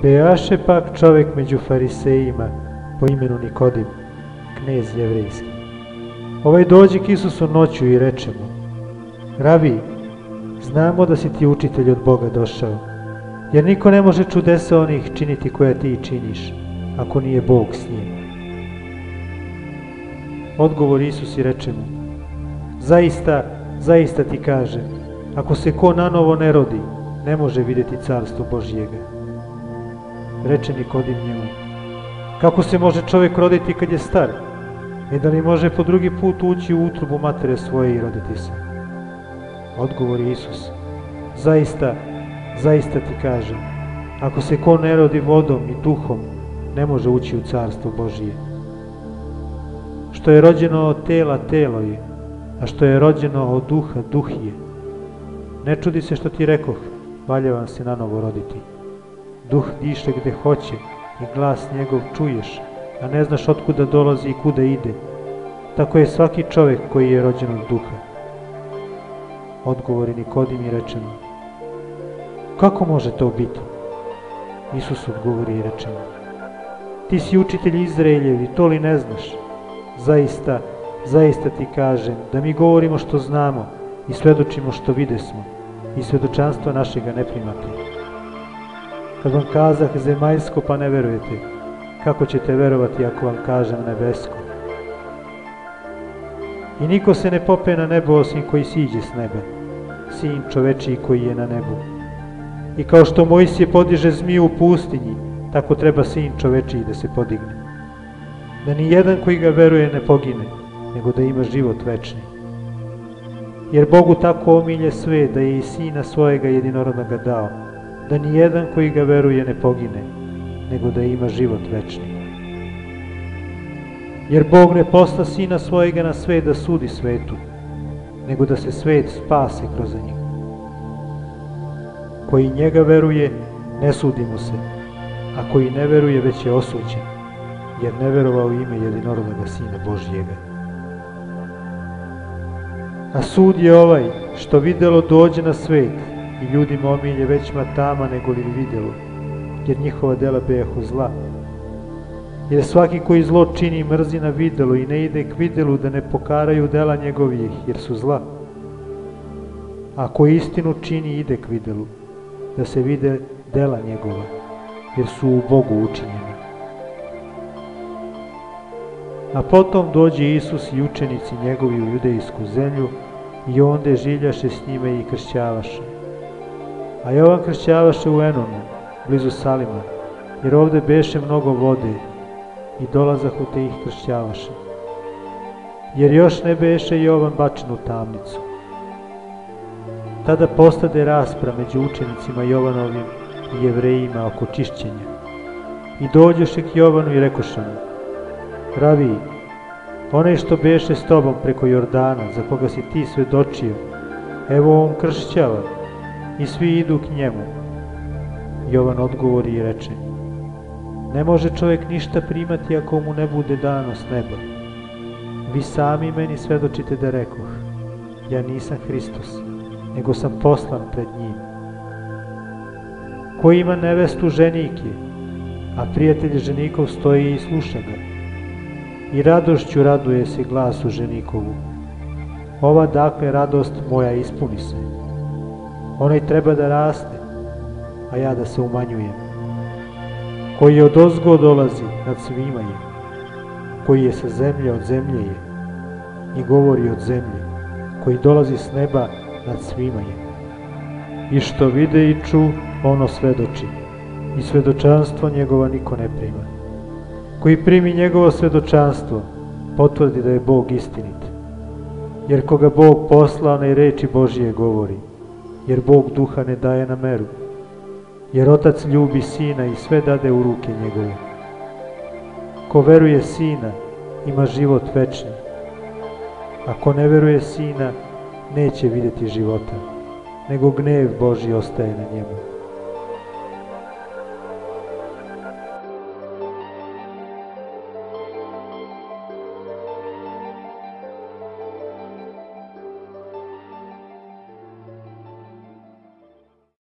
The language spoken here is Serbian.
Bejaše pak čovek među farisejima po imenu Nikodim, knez jevrejski. Ovaj dođe k Isusu noću i reče mu: Rabi, znamo da si ti učitelj od Boga došao, jer niko ne može čudesa onih činiti koja ti činiš, ako nije Bog s njim. Odgovor Isus i reče mu: Zaista, zaista ti kažem, ako se ko nanovo ne rodi, ne može vidjeti carstvo Božjega. Reče Nikodim njemu: Kako se može čovjek roditi kad je star? Da li može po drugi put ući u utrobu matere svoje i roditi se? Odgovori Isus: Zaista, zaista ti kažem, ako se ko ne rodi vodom i duhom, ne može ući u carstvo Božije. Što je rođeno od tela, telo je, a što je rođeno od duha, duh je. Ne čudi se što ti rekoh, valja vam se nanovo roditi. Duh diše gde hoće i glas njegov čuješ, a ne znaš otkuda dolazi i kuda ide. Tako je svaki čovjek koji je rođen od duha. Odgovori Nikodim i reče mu: Kako može to biti? Isus odgovori i reče mu: Ti si učitelj Izraeljev i to li ne znaš? Zaista, zaista ti kažem da mi govorimo što znamo i svedočimo što videsmo i svedočanstva našega ne primate. Kad vam kazah zemaljsko pa ne verujete, kako ćete verovati ako vam kažem nebesko? I niko se ne pope na nebo osim koji siđe s neba, sin čovečiji koji je na nebu. I kao što Mojsije podiže zmiju u pustinji, tako treba sin čovečiji da se podigne. Da ni jedan koji ga veruje ne pogine, nego da ima život večni. Jer Bogu tako omilje sve da je i sina svojega jedinorodnoga dao, da ni jedan koji ga veruje ne pogine, nego da ima život večni. Jer Bog ne posla sina svojega na svet da sudi svetu, nego da se svet spase kroz njega. Koji njega veruje, ne sudi mu se, a koji ne veruje već je osuđen, jer ne verovao ime jedinorodnoga Sina Božjega. A sud je ovaj, što videlo dođe na svet i ljudima omilje većma tama nego li videlo, jer njihova dela bejahu zla. Jer svaki koji zlo čini mrzi na videlo i ne ide k videlu da ne pokaraju dela njegovih, jer su zla. A ko istinu čini ide k videlu, da se vide dela njegova, jer su u Bogu učinjeni. A potom dođe Isus i učenici njegovi u judejsku zemlju i onde življaše s njime i kršćavaše. A Jovan kršćavaše u Enonu, blizu Salima, jer ovde beše mnogo vode i dolazahu te ih kršćavaše. Jer još ne beše Jovan bačen u tamnicu. Tada postade rasprava među učenicima Jovanovim i Jevrejima oko čišćenja. I dođoše k Jovanu i rekoše mu: Rabi, onaj što beše s tobom preko Jordana, za koga si ti svedočio, evo on kršćava, i svi idu k njemu. Jovan odgovori i reče: Ne može čovjek ništa primati ako mu ne bude dano s neba. Vi sami meni svedočite da rekoh: Ja nisam Hristos, nego sam poslan pred njim. Ko ima nevestu, ženik je, a prijatelj ženikov stoji i sluša ga. I radošću raduje se glasu ženikovu. Ova dakle radost moja ispuni se. Onaj treba da raste, a ja da se umanjujem. Koji od ozgo dolazi, nad svima je. Koji je sa zemlje, od zemlje je. I govori od zemlje. Koji dolazi s neba, nad svima je. I što vide i ču, ono svedoči. I svedočanstvo njegova niko ne prima. Koji primi njegovo svedočanstvo, potvrdi da je Bog istinit. Jer koga Bog posla, onaj reči Božije govori. Jer Bog duha ne daje na meru. Jer Otac ljubi Sina i sve dade u ruke njegove. Ko veruje Sina, ima život večni. A ko ne veruje Sina, neće vidjeti života, nego gnev Božji ostaje na njemu.